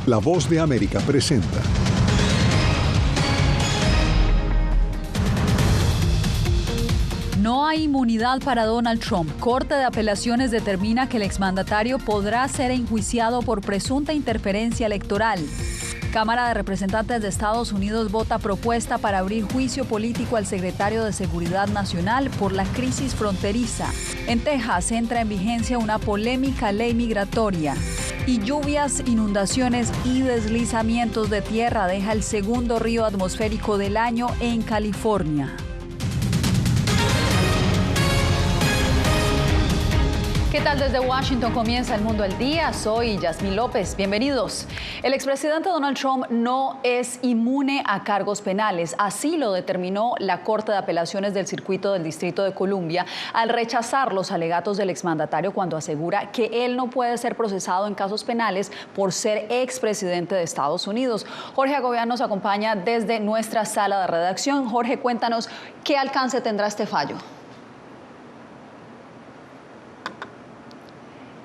La Voz de América presenta. No hay inmunidad para Donald Trump. Corte de Apelaciones determina que el exmandatario podrá ser enjuiciado por presunta interferencia electoral. Cámara de Representantes de Estados Unidos vota propuesta para abrir juicio político al secretario de Seguridad Nacional por la crisis fronteriza. En Texas entra en vigencia una polémica ley migratoria. Y lluvias, inundaciones y deslizamientos de tierra deja el segundo río atmosférico del año en California. ¿Qué tal? Desde Washington comienza El Mundo al Día. Soy Yasmín López. Bienvenidos. El expresidente Donald Trump no es inmune a cargos penales. Así lo determinó la Corte de Apelaciones del Circuito del Distrito de Columbia al rechazar los alegatos del exmandatario cuando asegura que él no puede ser procesado en casos penales por ser expresidente de Estados Unidos. Jorge Agobián nos acompaña desde nuestra sala de redacción. Jorge, cuéntanos qué alcance tendrá este fallo.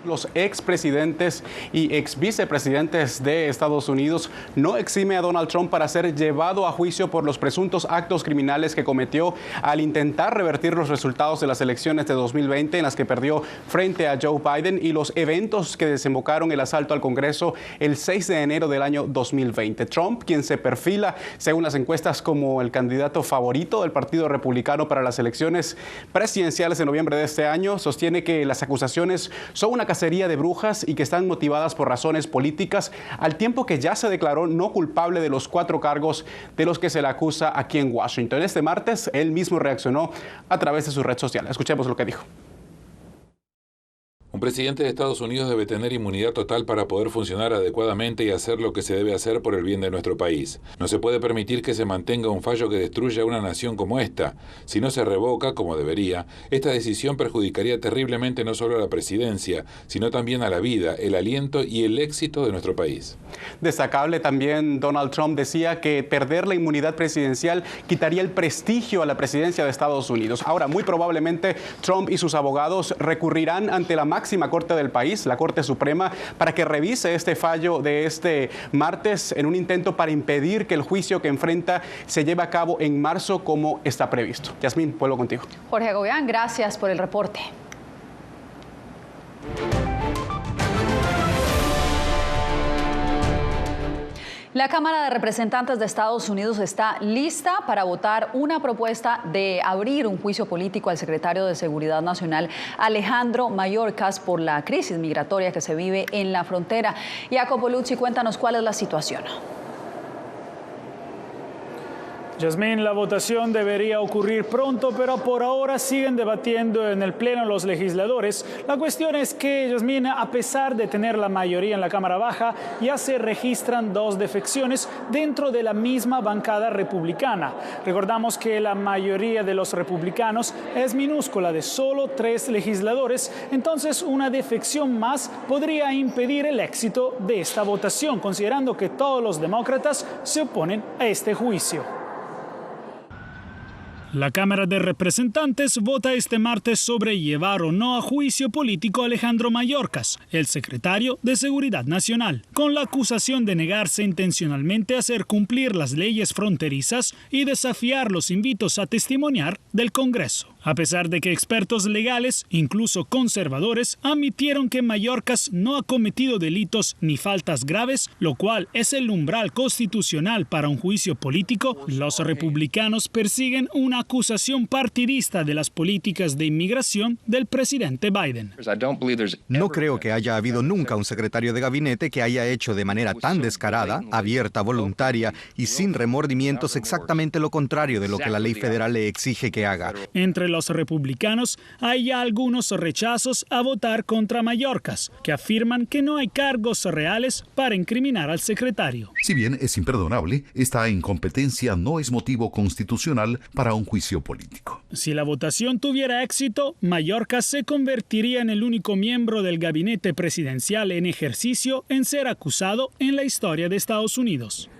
Los expresidentes y exvicepresidentes de Estados Unidos no exime a Donald Trump para ser llevado a juicio por los presuntos actos criminales que cometió al intentar revertir los resultados de las elecciones de 2020 en las que perdió frente a Joe Biden y los eventos que desembocaron el asalto al Congreso el 6 de enero del año 2020. Trump, quien se perfila según las encuestas como el candidato favorito del Partido Republicano para las elecciones presidenciales de noviembre de este año, sostiene que las acusaciones son una cacería de brujas y que están motivadas por razones políticas, al tiempo que ya se declaró no culpable de los 4 cargos de los que se le acusa aquí en Washington. Este martes, él mismo reaccionó a través de su red social. Escuchemos lo que dijo. Un presidente de Estados Unidos debe tener inmunidad total para poder funcionar adecuadamente y hacer lo que se debe hacer por el bien de nuestro país. No se puede permitir que se mantenga un fallo que destruya una nación como esta. Si no se revoca, como debería, esta decisión perjudicaría terriblemente no solo a la presidencia, sino también a la vida, el aliento y el éxito de nuestro país. Destacable también, Donald Trump decía que perder la inmunidad presidencial quitaría el prestigio a la presidencia de Estados Unidos. Ahora, muy probablemente, Trump y sus abogados recurrirán ante la máxima corte del país, la Corte Suprema, para que revise este fallo de este martes en un intento para impedir que el juicio que enfrenta se lleve a cabo en marzo como está previsto. Yasmín, vuelvo contigo. Jorge Agobián, gracias por el reporte. La Cámara de Representantes de Estados Unidos está lista para votar una propuesta de abrir un juicio político al secretario de Seguridad Nacional, Alejandro Mayorkas, por la crisis migratoria que se vive en la frontera. Jacopo Luzzi, cuéntanos cuál es la situación. Yasmín, la votación debería ocurrir pronto, pero por ahora siguen debatiendo en el Pleno los legisladores. La cuestión es que, Yasmín, a pesar de tener la mayoría en la Cámara Baja, ya se registran 2 defecciones dentro de la misma bancada republicana. Recordamos que la mayoría de los republicanos es minúscula, de solo 3 legisladores, entonces una defección más podría impedir el éxito de esta votación, considerando que todos los demócratas se oponen a este juicio. La Cámara de Representantes vota este martes sobre llevar o no a juicio político a Alejandro Mayorkas, el secretario de Seguridad Nacional, con la acusación de negarse intencionalmente a hacer cumplir las leyes fronterizas y desafiar los invitos a testimoniar del Congreso. A pesar de que expertos legales, incluso conservadores, admitieron que Mayorkas no ha cometido delitos ni faltas graves, lo cual es el umbral constitucional para un juicio político, los republicanos persiguen una acusación partidista de las políticas de inmigración del presidente Biden. No creo que haya habido nunca un secretario de gabinete que haya hecho de manera tan descarada, abierta, voluntaria y sin remordimientos exactamente lo contrario de lo que la ley federal le exige que haga. Entre los republicanos hay ya algunos rechazos a votar contra Mayorkas, que afirman que no hay cargos reales para incriminar al secretario. Si bien es imperdonable, esta incompetencia no es motivo constitucional para un juicio político. Si la votación tuviera éxito, Mayorkas se convertiría en el único miembro del gabinete presidencial en ejercicio en ser acusado en la historia de Estados Unidos.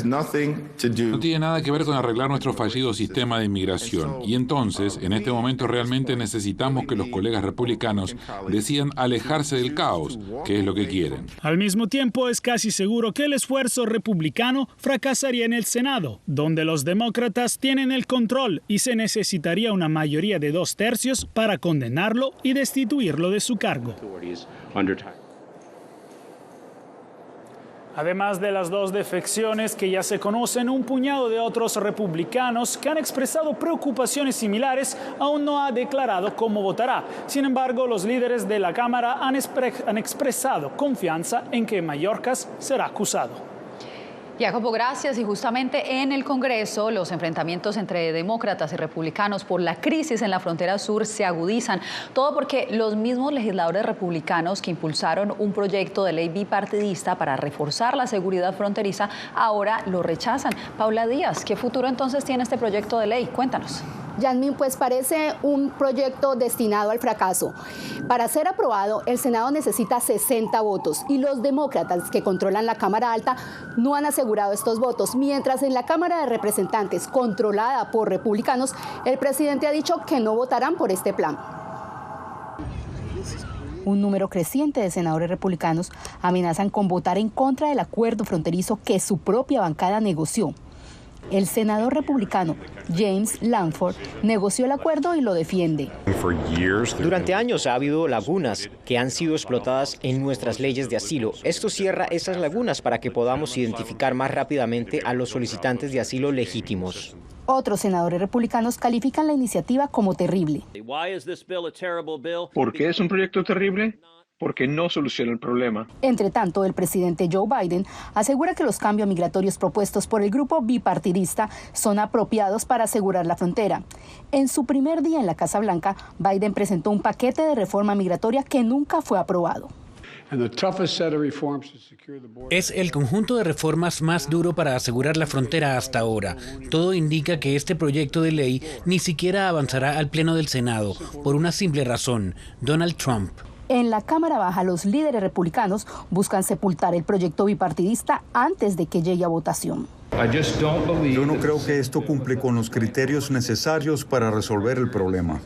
No tiene nada que ver con arreglar nuestro fallido sistema de inmigración. Y entonces, en este momento realmente necesitamos que los colegas republicanos decidan alejarse del caos, que es lo que quieren. Al mismo tiempo, es casi seguro que el esfuerzo republicano fracasaría en el Senado, donde los demócratas tienen el control y se necesitaría una mayoría de 2/3 para condenarlo y destituirlo de su cargo. Además de las dos defecciones que ya se conocen, un puñado de otros republicanos que han expresado preocupaciones similares aún no ha declarado cómo votará. Sin embargo, los líderes de la Cámara han expresado confianza en que Mayorkas será acusado. Jacopo, gracias. Y justamente en el Congreso, los enfrentamientos entre demócratas y republicanos por la crisis en la frontera sur se agudizan. Todo porque los mismos legisladores republicanos que impulsaron un proyecto de ley bipartidista para reforzar la seguridad fronteriza ahora lo rechazan. Paula Díaz, ¿qué futuro entonces tiene este proyecto de ley? Cuéntanos. Yasmín, pues parece un proyecto destinado al fracaso. Para ser aprobado, el Senado necesita 60 votos y los demócratas que controlan la Cámara Alta no han asegurado estos votos, mientras en la Cámara de Representantes, controlada por republicanos, el presidente ha dicho que no votarán por este plan. Un número creciente de senadores republicanos amenazan con votar en contra del acuerdo fronterizo que su propia bancada negoció. El senador republicano James Lankford negoció el acuerdo y lo defiende. Durante años ha habido lagunas que han sido explotadas en nuestras leyes de asilo. Esto cierra esas lagunas para que podamos identificar más rápidamente a los solicitantes de asilo legítimos. Otros senadores republicanos califican la iniciativa como terrible. ¿Por qué es un proyecto terrible? Porque no soluciona el problema. Entre tanto, el presidente Joe Biden asegura que los cambios migratorios propuestos por el grupo bipartidista son apropiados para asegurar la frontera. En su primer día en la Casa Blanca, Biden presentó un paquete de reforma migratoria que nunca fue aprobado. Es el conjunto de reformas más duro para asegurar la frontera hasta ahora. Todo indica que este proyecto de ley ni siquiera avanzará al Pleno del Senado, por una simple razón: Donald Trump. En la Cámara Baja, los líderes republicanos buscan sepultar el proyecto bipartidista antes de que llegue a votación. Yo no creo que esto cumple con los criterios necesarios para resolver el problema.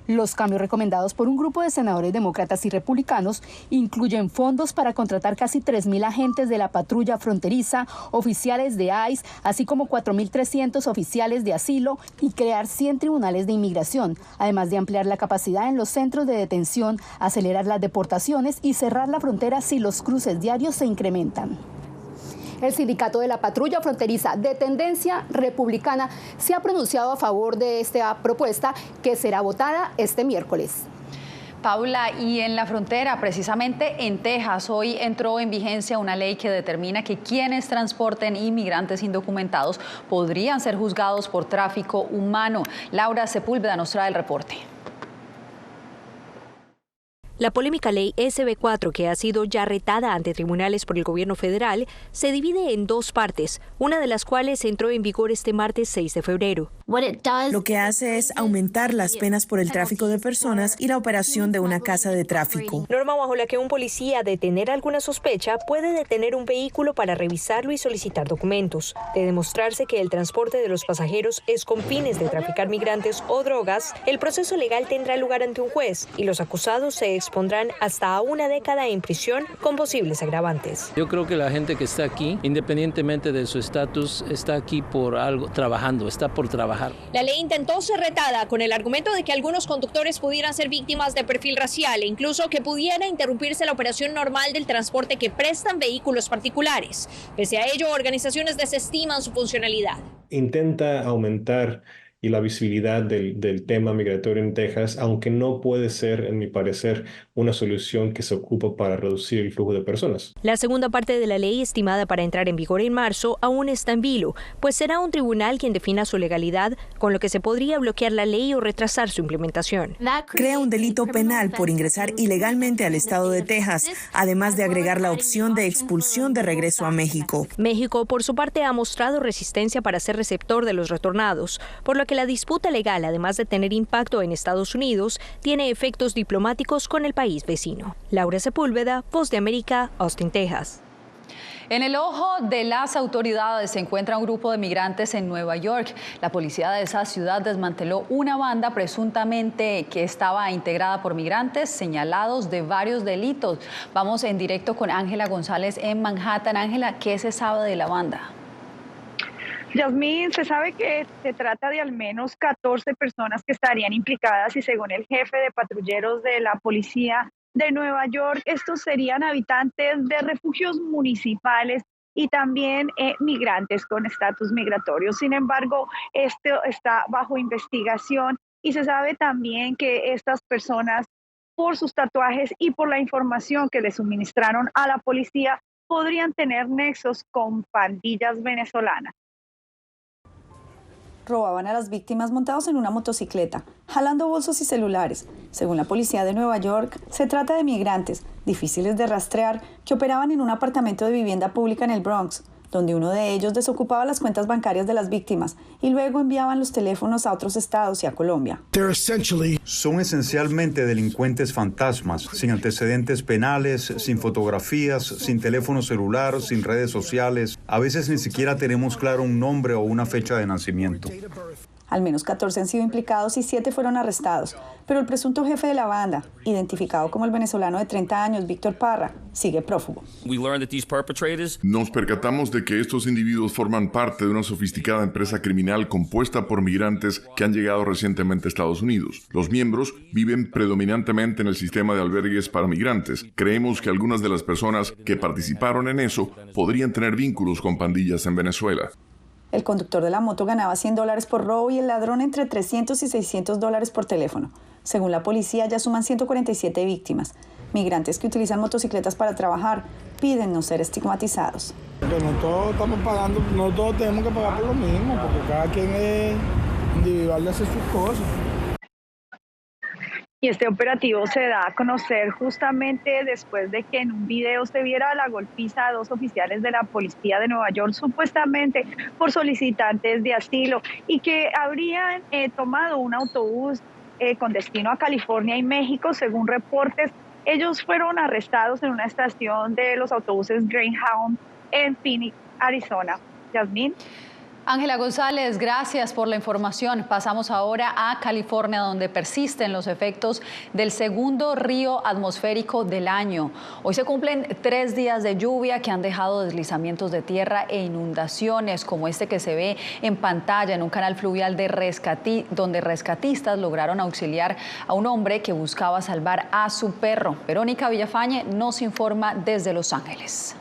Los cambios recomendados por un grupo de senadores demócratas y republicanos incluyen fondos para contratar casi 3.000 agentes de la patrulla fronteriza, oficiales de ICE, así como 4.300 oficiales de asilo y crear 100 tribunales de inmigración, además de ampliar la capacidad en los centros de detención, acelerar las deportaciones y cerrar la frontera si los cruces diarios se incrementan. El sindicato de la patrulla fronteriza de tendencia republicana se ha pronunciado a favor de esta propuesta que será votada este miércoles. Paula, y en la frontera, precisamente en Texas, hoy entró en vigencia una ley que determina que quienes transporten inmigrantes indocumentados podrían ser juzgados por tráfico humano. Laura Sepúlveda nos trae el reporte. La polémica ley SB4, que ha sido ya retada ante tribunales por el gobierno federal, se divide en dos partes, una de las cuales entró en vigor este martes 6 de febrero. Lo que hace es aumentar las penas por el tráfico de personas y la operación de una casa de tráfico. Norma bajo la que un policía, de tener alguna sospecha, puede detener un vehículo para revisarlo y solicitar documentos. De demostrarse que el transporte de los pasajeros es con fines de traficar migrantes o drogas, el proceso legal tendrá lugar ante un juez y los acusados se expondrán hasta a una década en prisión con posibles agravantes. Yo creo que la gente que está aquí, independientemente de su estatus, está aquí por algo, trabajando, está por trabajar. La ley intentó ser retada con el argumento de que algunos conductores pudieran ser víctimas de perfil racial e incluso que pudiera interrumpirse la operación normal del transporte que prestan vehículos particulares. Pese a ello, organizaciones desestiman su funcionalidad. Intenta aumentar y la visibilidad del tema migratorio en Texas, aunque no puede ser, en mi parecer, una solución que se ocupa para reducir el flujo de personas. La segunda parte de la ley, estimada para entrar en vigor en marzo, aún está en vilo, pues será un tribunal quien defina su legalidad, con lo que se podría bloquear la ley o retrasar su implementación. Crea un delito penal por ingresar ilegalmente al estado de Texas, además de agregar la opción de expulsión de regreso a México. México, por su parte, ha mostrado resistencia para ser receptor de los retornados, por lo que la disputa legal, además de tener impacto en Estados Unidos, tiene efectos diplomáticos con el país vecino. Laura Sepúlveda, Voz de América, Austin, Texas. En el ojo de las autoridades se encuentra un grupo de migrantes en Nueva York. La policía de esa ciudad desmanteló una banda presuntamente que estaba integrada por migrantes señalados de varios delitos. Vamos en directo con Ángela González en Manhattan. Ángela, ¿qué se sabe de la banda? Yasmín, se sabe que se trata de al menos 14 personas que estarían implicadas y según el jefe de patrulleros de la policía de Nueva York, estos serían habitantes de refugios municipales y también migrantes con estatus migratorio. Sin embargo, esto está bajo investigación y se sabe también que estas personas, por sus tatuajes y por la información que le suministraron a la policía, podrían tener nexos con pandillas venezolanas. Robaban a las víctimas montados en una motocicleta, jalando bolsos y celulares. Según la policía de Nueva York, se trata de migrantes, difíciles de rastrear, que operaban en un apartamento de vivienda pública en el Bronx, donde uno de ellos desocupaba las cuentas bancarias de las víctimas y luego enviaban los teléfonos a otros estados y a Colombia. Son esencialmente delincuentes fantasmas, sin antecedentes penales, sin fotografías, sin teléfono celular, sin redes sociales. A veces ni siquiera tenemos claro un nombre o una fecha de nacimiento. Al menos 14 han sido implicados y 7 fueron arrestados, pero el presunto jefe de la banda, identificado como el venezolano de 30 años, Víctor Parra, sigue prófugo. Nos percatamos de que estos individuos forman parte de una sofisticada empresa criminal compuesta por migrantes que han llegado recientemente a Estados Unidos. Los miembros viven predominantemente en el sistema de albergues para migrantes. Creemos que algunas de las personas que participaron en eso podrían tener vínculos con pandillas en Venezuela. El conductor de la moto ganaba $100 por robo y el ladrón entre $300 y $600 por teléfono. Según la policía, ya suman 147 víctimas. Migrantes que utilizan motocicletas para trabajar piden no ser estigmatizados. No todos estamos pagando, no todos tenemos que pagar por lo mismo, porque cada quien es individual de hacer sus cosas. Y este operativo se da a conocer justamente después de que en un video se viera la golpiza a 2 oficiales de la policía de Nueva York, supuestamente por solicitantes de asilo, y que habrían tomado un autobús con destino a California y México. Según reportes, ellos fueron arrestados en una estación de los autobuses Greyhound en Phoenix, Arizona. Yasmín. Ángela González, gracias por la información. Pasamos ahora a California, donde persisten los efectos del segundo río atmosférico del año. Hoy se cumplen 3 días de lluvia que han dejado deslizamientos de tierra e inundaciones, como este que se ve en pantalla en un canal fluvial donde rescatistas lograron auxiliar a un hombre que buscaba salvar a su perro. Verónica Villafañe nos informa desde Los Ángeles.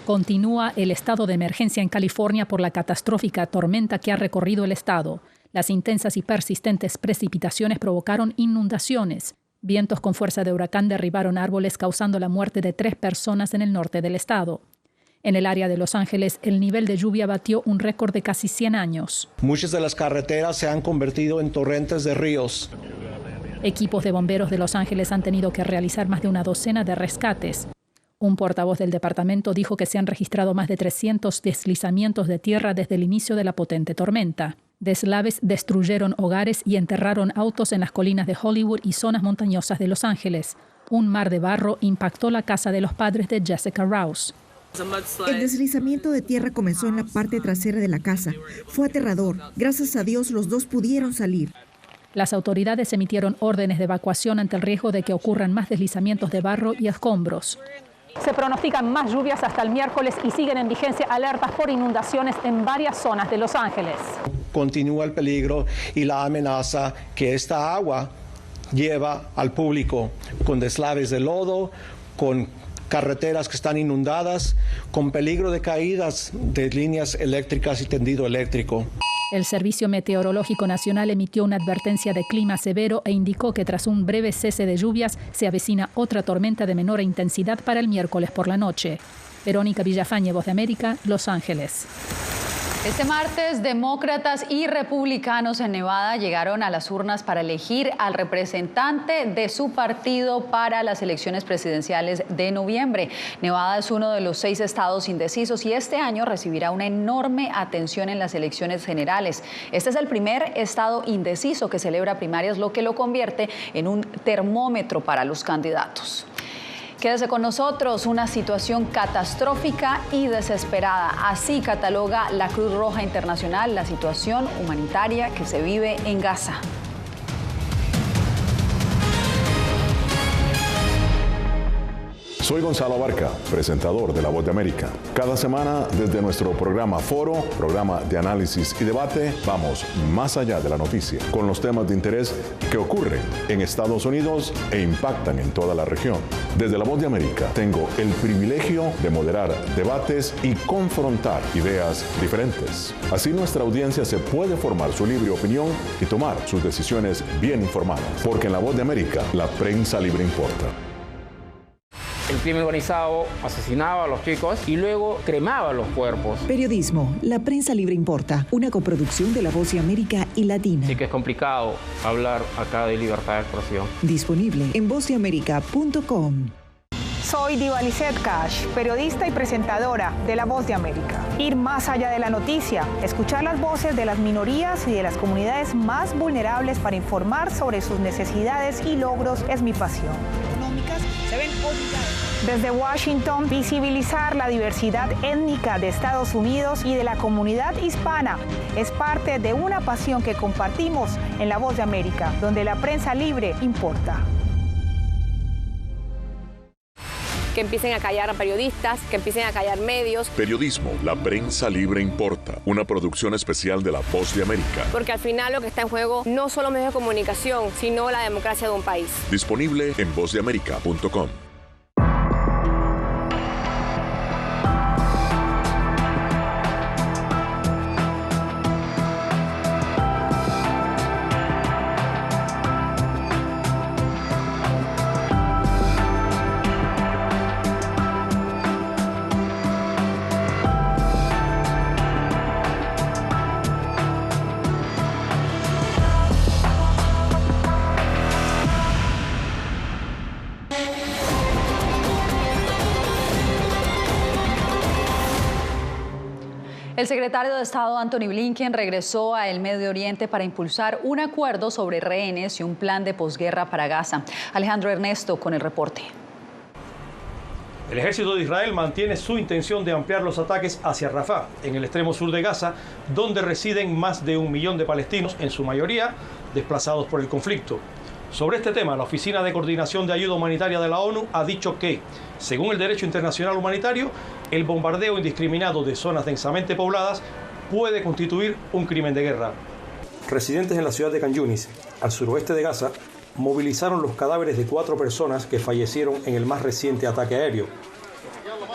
Continúa el estado de emergencia en California por la catastrófica tormenta que ha recorrido el estado. Las intensas y persistentes precipitaciones provocaron inundaciones. Vientos con fuerza de huracán derribaron árboles causando la muerte de 3 personas en el norte del estado. En el área de Los Ángeles, el nivel de lluvia batió un récord de casi 100 años. Muchas de las carreteras se han convertido en torrentes de ríos. Equipos de bomberos de Los Ángeles han tenido que realizar más de una docena de rescates. Un portavoz del departamento dijo que se han registrado más de 300 deslizamientos de tierra desde el inicio de la potente tormenta. Deslaves destruyeron hogares y enterraron autos en las colinas de Hollywood y zonas montañosas de Los Ángeles. Un mar de barro impactó la casa de los padres de Jessica Rouse. El deslizamiento de tierra comenzó en la parte trasera de la casa. Fue aterrador. Gracias a Dios los 2 pudieron salir. Las autoridades emitieron órdenes de evacuación ante el riesgo de que ocurran más deslizamientos de barro y escombros. Se pronostican más lluvias hasta el miércoles y siguen en vigencia alertas por inundaciones en varias zonas de Los Ángeles. Continúa el peligro y la amenaza que esta agua lleva al público, con deslaves de lodo, con carreteras que están inundadas, con peligro de caídas de líneas eléctricas y tendido eléctrico. El Servicio Meteorológico Nacional emitió una advertencia de clima severo e indicó que tras un breve cese de lluvias se avecina otra tormenta de menor intensidad para el miércoles por la noche. Verónica Villafañe, Voz de América, Los Ángeles. Este martes, demócratas y republicanos en Nevada llegaron a las urnas para elegir al representante de su partido para las elecciones presidenciales de noviembre. Nevada es uno de los 6 estados indecisos y este año recibirá una enorme atención en las elecciones generales. Este es el primer estado indeciso que celebra primarias, lo que lo convierte en un termómetro para los candidatos. Quédese con nosotros, una situación catastrófica y desesperada. Así cataloga la Cruz Roja Internacional la situación humanitaria que se vive en Gaza. Soy Gonzalo Abarca, presentador de La Voz de América. Cada semana, desde nuestro programa Foro, programa de análisis y debate, vamos más allá de la noticia, con los temas de interés que ocurren en Estados Unidos e impactan en toda la región. Desde La Voz de América, tengo el privilegio de moderar debates y confrontar ideas diferentes. Así nuestra audiencia se puede formar su libre opinión y tomar sus decisiones bien informadas. Porque en La Voz de América, la prensa libre importa. El crimen organizado asesinaba a los chicos y luego cremaba los cuerpos. Periodismo, la prensa libre importa, una coproducción de La Voz de América y Latina. Sí que es complicado hablar acá de libertad de expresión. Disponible en vozdeamerica.com. Soy Diva Lizeth Cash, periodista y presentadora de La Voz de América. Ir más allá de la noticia, escuchar las voces de las minorías y de las comunidades más vulnerables para informar sobre sus necesidades y logros es mi pasión. Se ven obligados. Desde Washington, visibilizar la diversidad étnica de Estados Unidos y de la comunidad hispana es parte de una pasión que compartimos en La Voz de América, donde la prensa libre importa. Que empiecen a callar a periodistas, que empiecen a callar medios. Periodismo, la prensa libre importa. Una producción especial de La Voz de América. Porque al final lo que está en juego no solo medios de comunicación, sino la democracia de un país. Disponible en vozdeamerica.com. El secretario de Estado Antony Blinken regresó a el Medio Oriente para impulsar un acuerdo sobre rehenes y un plan de posguerra para Gaza. Alejandro Ernesto con el reporte. El ejército de Israel mantiene su intención de ampliar los ataques hacia Rafah, en el extremo sur de Gaza, donde residen más de 1 millón de palestinos, en su mayoría desplazados por el conflicto. Sobre este tema, la Oficina de Coordinación de Ayuda Humanitaria de la ONU ha dicho que, según el derecho internacional humanitario, el bombardeo indiscriminado de zonas densamente pobladas puede constituir un crimen de guerra. Residentes en la ciudad de Khan Yunis, al suroeste de Gaza, movilizaron los cadáveres de 4 personas que fallecieron en el más reciente ataque aéreo.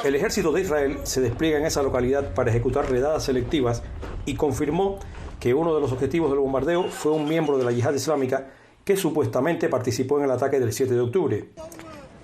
El ejército de Israel se despliega en esa localidad para ejecutar redadas selectivas y confirmó que uno de los objetivos del bombardeo fue un miembro de la Yihad Islámica que supuestamente participó en el ataque del 7 de octubre.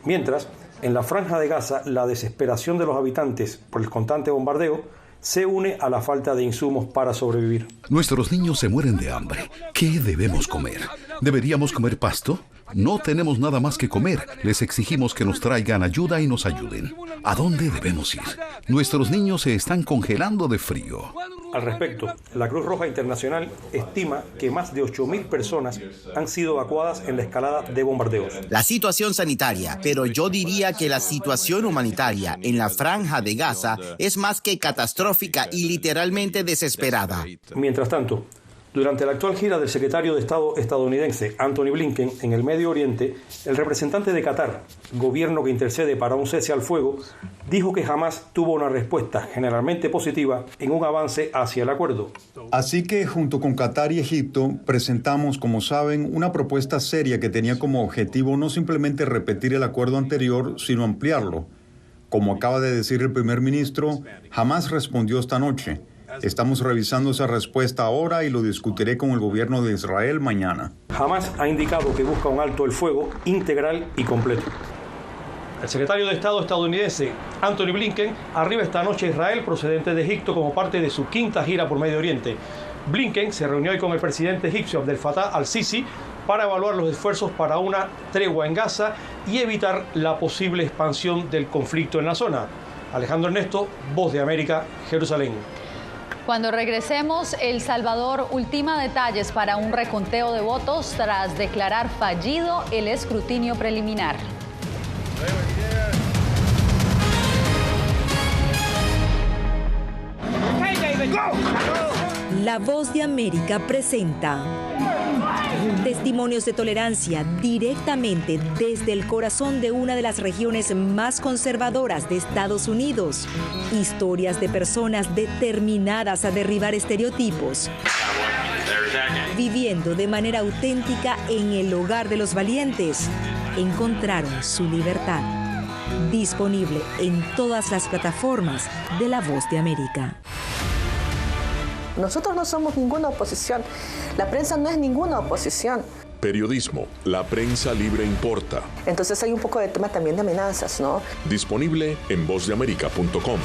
Mientras, en la franja de Gaza, la desesperación de los habitantes por el constante bombardeo se une a la falta de insumos para sobrevivir. Nuestros niños se mueren de hambre. ¿Qué debemos comer? ¿Deberíamos comer pasto? No tenemos nada más que comer. Les exigimos que nos traigan ayuda y nos ayuden. ¿A dónde debemos ir? Nuestros niños se están congelando de frío. Al respecto, la Cruz Roja Internacional estima que más de 8.000 personas han sido evacuadas en la escalada de bombardeos. La situación sanitaria, pero yo diría que la situación humanitaria en la franja de Gaza es más que catastrófica y literalmente desesperada. Mientras tanto, durante la actual gira del secretario de Estado estadounidense Antony Blinken en el Medio Oriente, el representante de Qatar, gobierno que intercede para un cese al fuego, dijo que jamás tuvo una respuesta generalmente positiva en un avance hacia el acuerdo. Así que junto con Qatar y Egipto presentamos, como saben, una propuesta seria que tenía como objetivo no simplemente repetir el acuerdo anterior, sino ampliarlo. Como acaba de decir el primer ministro, Hamás respondió esta noche. Estamos revisando esa respuesta ahora y lo discutiré con el gobierno de Israel mañana. Hamás ha indicado que busca un alto el fuego integral y completo. El secretario de Estado estadounidense, Antony Blinken, arriba esta noche a Israel procedente de Egipto como parte de su 5ª gira por Medio Oriente. Blinken se reunió hoy con el presidente egipcio Abdel Fattah al-Sisi para evaluar los esfuerzos para una tregua en Gaza y evitar la posible expansión del conflicto en la zona. Alejandro Ernesto, Voz de América, Jerusalén. Cuando regresemos, El Salvador ultima detalles para un reconteo de votos tras declarar fallido el escrutinio preliminar. La Voz de América presenta testimonios de tolerancia directamente desde el corazón de una de las regiones más conservadoras de Estados Unidos. Historias de personas determinadas a derribar estereotipos, viviendo de manera auténtica en el hogar de los valientes. Encontraron su libertad. Disponible en todas las plataformas de La Voz de América. Nosotros no somos ninguna oposición. La prensa no es ninguna oposición. Periodismo, la prensa libre importa. Entonces hay un poco de tema también de amenazas, ¿no? Disponible en vozdeamerica.com.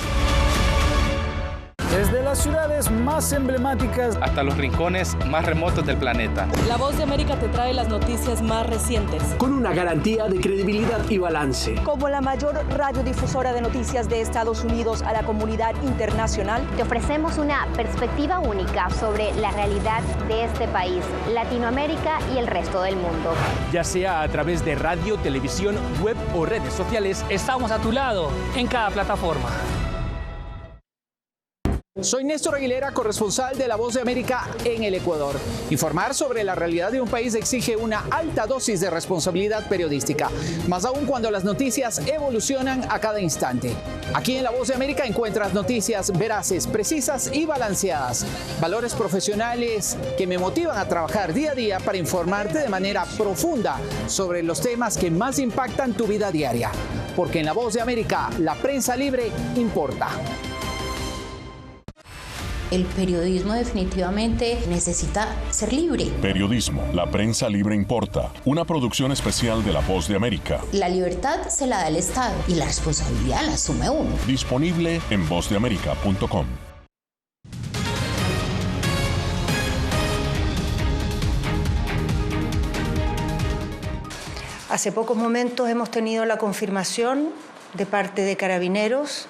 Desde las ciudades más emblemáticas hasta los rincones más remotos del planeta. La Voz de América te trae las noticias más recientes. Con una garantía de credibilidad y balance. Como la mayor radiodifusora de noticias de Estados Unidos a la comunidad internacional, te ofrecemos una perspectiva única sobre la realidad de este país, Latinoamérica y el resto del mundo. Ya sea a través de radio, televisión, web o redes sociales, estamos a tu lado en cada plataforma. Soy Néstor Aguilera, corresponsal de La Voz de América en el Ecuador. Informar sobre la realidad de un país exige una alta dosis de responsabilidad periodística, más aún cuando las noticias evolucionan a cada instante. Aquí en La Voz de América encuentras noticias veraces, precisas y balanceadas. Valores profesionales que me motivan a trabajar día a día para informarte de manera profunda sobre los temas que más impactan tu vida diaria. Porque en La Voz de América, la prensa libre importa. El periodismo definitivamente necesita ser libre. Periodismo, la prensa libre importa. Una producción especial de La Voz de América. La libertad se la da el Estado y la responsabilidad la asume uno. Disponible en vozdeamerica.com. Hace pocos momentos hemos tenido la confirmación de parte de Carabineros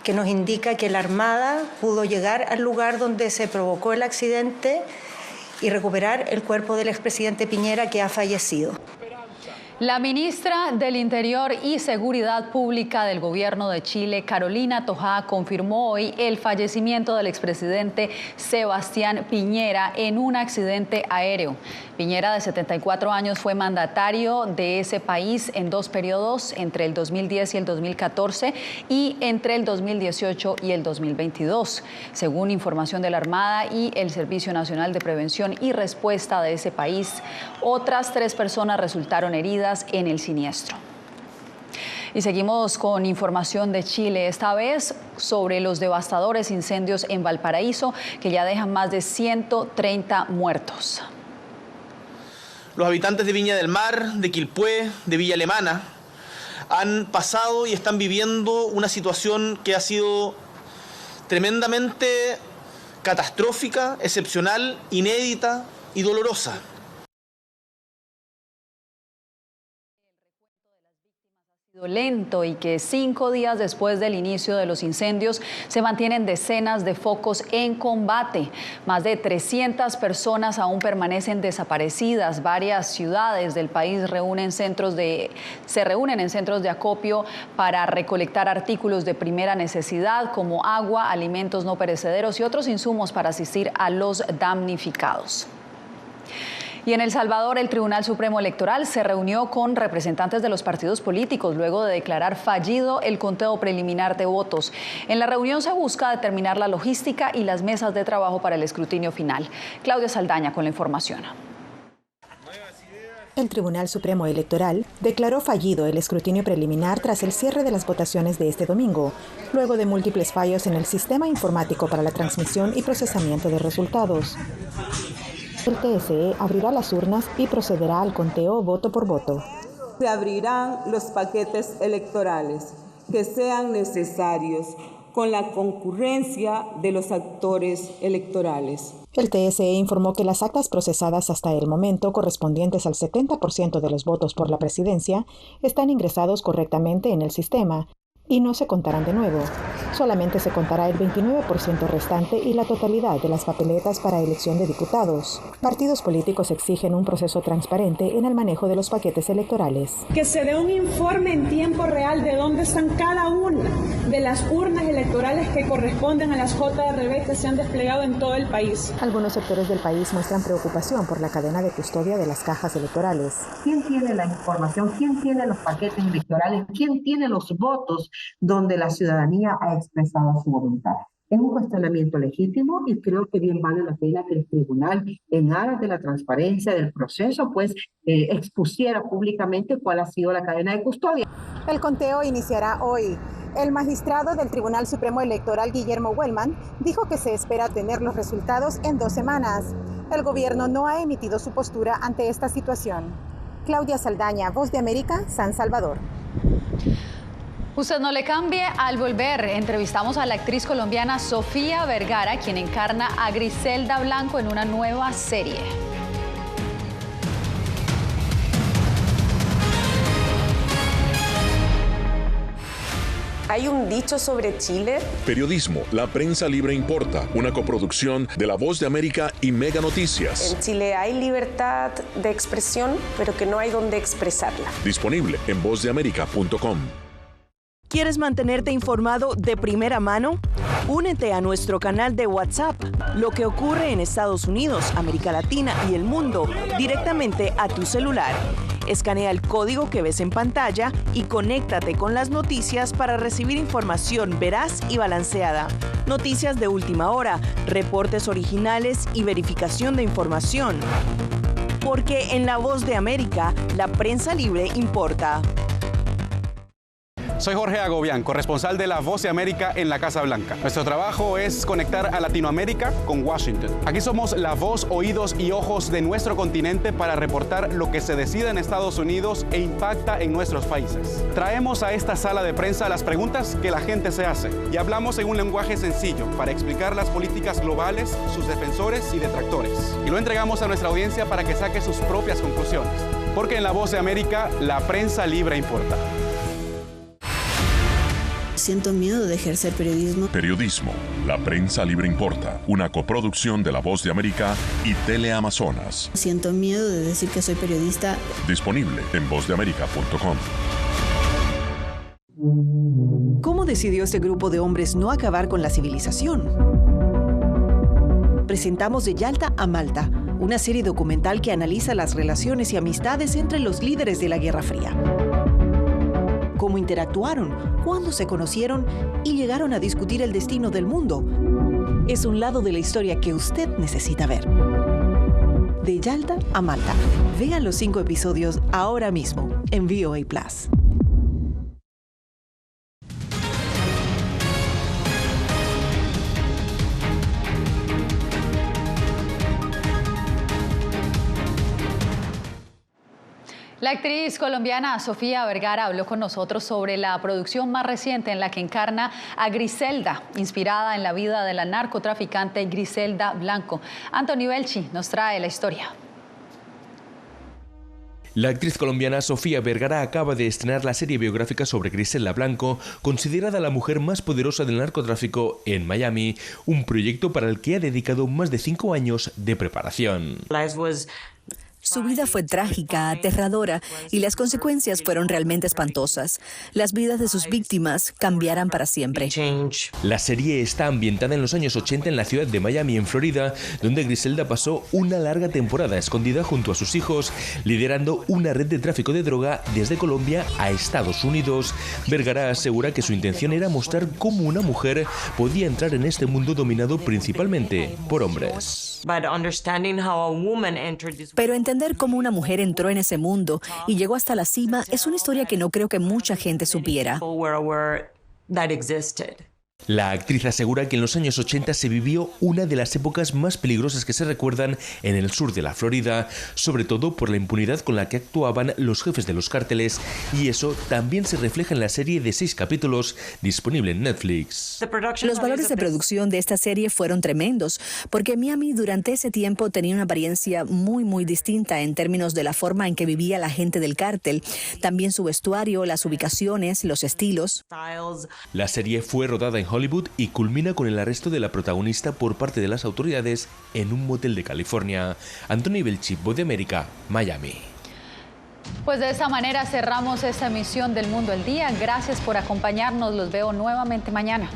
que nos indica que la Armada pudo llegar al lugar donde se provocó el accidente y recuperar el cuerpo del expresidente Piñera, que ha fallecido. La ministra del Interior y Seguridad Pública del Gobierno de Chile, Carolina Tohá, confirmó hoy el fallecimiento del expresidente Sebastián Piñera en un accidente aéreo. Piñera, de 74 años, fue mandatario de ese país en dos periodos, entre el 2010 y el 2014 y entre el 2018 y el 2022. Según información de la Armada y el Servicio Nacional de Prevención y Respuesta de ese país, otras 3 personas resultaron heridas en el siniestro. Y seguimos con información de Chile, esta vez sobre los devastadores incendios en Valparaíso, que ya dejan más de 130 muertos. Los habitantes de Viña del Mar, de Quilpué, de Villa Alemana, han pasado y están viviendo una situación que ha sido tremendamente catastrófica, excepcional, inédita y dolorosa. Lento y que 5 días después del inicio de los incendios se mantienen decenas de focos en combate. Más de 300 personas aún permanecen desaparecidas. Varias ciudades del país se reúnen en centros de acopio para recolectar artículos de primera necesidad como agua, alimentos no perecederos y otros insumos para asistir a los damnificados. Y en El Salvador, el Tribunal Supremo Electoral se reunió con representantes de los partidos políticos luego de declarar fallido el conteo preliminar de votos. En la reunión se busca determinar la logística y las mesas de trabajo para el escrutinio final. Claudia Saldaña con la información. El Tribunal Supremo Electoral declaró fallido el escrutinio preliminar tras el cierre de las votaciones de este domingo, luego de múltiples fallos en el sistema informático para la transmisión y procesamiento de resultados. El TSE abrirá las urnas y procederá al conteo voto por voto. Se abrirán los paquetes electorales que sean necesarios con la concurrencia de los actores electorales. El TSE informó que las actas procesadas hasta el momento, correspondientes al 70% de los votos por la presidencia, están ingresados correctamente en el sistema y no se contarán de nuevo. Solamente se contará el 29% restante y la totalidad de las papeletas para elección de diputados. Partidos políticos exigen un proceso transparente en el manejo de los paquetes electorales. Que se dé un informe en tiempo real de dónde están cada una de las urnas electorales que corresponden a las JRB que se han desplegado en todo el país. Algunos sectores del país muestran preocupación por la cadena de custodia de las cajas electorales. ¿Quién tiene la información? ¿Quién tiene los paquetes electorales? ¿Quién tiene los votos donde la ciudadanía ha expresado su voluntad? Es un cuestionamiento legítimo y creo que bien vale la pena que el tribunal, en aras de la transparencia del proceso, pues expusiera públicamente cuál ha sido la cadena de custodia. El conteo iniciará hoy. El magistrado del Tribunal Supremo Electoral, Guillermo Wellman, dijo que se espera tener los resultados en 2 semanas. El gobierno no ha emitido su postura ante esta situación. Claudia Saldaña, Voz de América, San Salvador. Usted no le cambie. Al volver, entrevistamos a la actriz colombiana Sofía Vergara, quien encarna a Griselda Blanco en una nueva serie. Hay un dicho sobre Chile. Periodismo, la prensa libre importa, una coproducción de La Voz de América y Mega Noticias. En Chile hay libertad de expresión, pero que no hay donde expresarla. Disponible en vozdeamerica.com. ¿Quieres mantenerte informado de primera mano? Únete a nuestro canal de WhatsApp. Lo que ocurre en Estados Unidos, América Latina y el mundo directamente a tu celular. Escanea el código que ves en pantalla y conéctate con las noticias para recibir información veraz y balanceada. Noticias de última hora, reportes originales y verificación de información. Porque en La Voz de América, la prensa libre importa. Soy Jorge Agobián, corresponsal de La Voz de América en la Casa Blanca. Nuestro trabajo es conectar a Latinoamérica con Washington. Aquí somos la voz, oídos y ojos de nuestro continente para reportar lo que se decide en Estados Unidos e impacta en nuestros países. Traemos a esta sala de prensa las preguntas que la gente se hace y hablamos en un lenguaje sencillo para explicar las políticas globales, sus defensores y detractores. Y lo entregamos a nuestra audiencia para que saque sus propias conclusiones. Porque en La Voz de América, la prensa libre importa. Siento miedo de ejercer periodismo. Periodismo, la prensa libre importa, una coproducción de La Voz de América y Teleamazonas. Siento miedo de decir que soy periodista. Disponible en vozdeamerica.com. ¿Cómo decidió este grupo de hombres no acabar con la civilización? Presentamos De Yalta a Malta, una serie documental que analiza las relaciones y amistades entre los líderes de la Guerra Fría. Cómo interactuaron, cuándo se conocieron y llegaron a discutir el destino del mundo. Es un lado de la historia que usted necesita ver. De Yalta a Malta. Vean los 5 episodios ahora mismo en VOA Plus. La actriz colombiana Sofía Vergara habló con nosotros sobre la producción más reciente en la que encarna a Griselda, inspirada en la vida de la narcotraficante Griselda Blanco. Anthony Belchi nos trae la historia. La actriz colombiana Sofía Vergara acaba de estrenar la serie biográfica sobre Griselda Blanco, considerada la mujer más poderosa del narcotráfico en Miami, un proyecto para el que ha dedicado más de 5 años de preparación. Su vida fue trágica, aterradora, y las consecuencias fueron realmente espantosas. Las vidas de sus víctimas cambiarán para siempre. La serie está ambientada en los años 80 en la ciudad de Miami, en Florida, donde Griselda pasó una larga temporada escondida junto a sus hijos, liderando una red de tráfico de droga desde Colombia a Estados Unidos. Vergara asegura que su intención era mostrar cómo una mujer podía entrar en este mundo dominado principalmente por hombres. Pero entender cómo una mujer entró en ese mundo y llegó hasta la cima es una historia que no creo que mucha gente supiera. La actriz asegura que en los años 80 se vivió una de las épocas más peligrosas que se recuerdan en el sur de la Florida, sobre todo por la impunidad con la que actuaban los jefes de los cárteles, y eso también se refleja en la serie de 6 capítulos disponible en Netflix. Los valores de producción de esta serie fueron tremendos, porque Miami durante ese tiempo tenía una apariencia muy distinta en términos de la forma en que vivía la gente del cártel, también su vestuario, las ubicaciones, los estilos. La serie fue rodada en Hollywood y culmina con el arresto de la protagonista por parte de las autoridades en un motel de California. Anthony Belchi, Voz de América, Miami. Pues de esta manera cerramos esta emisión del Mundo al Día. Gracias por acompañarnos. Los veo nuevamente mañana.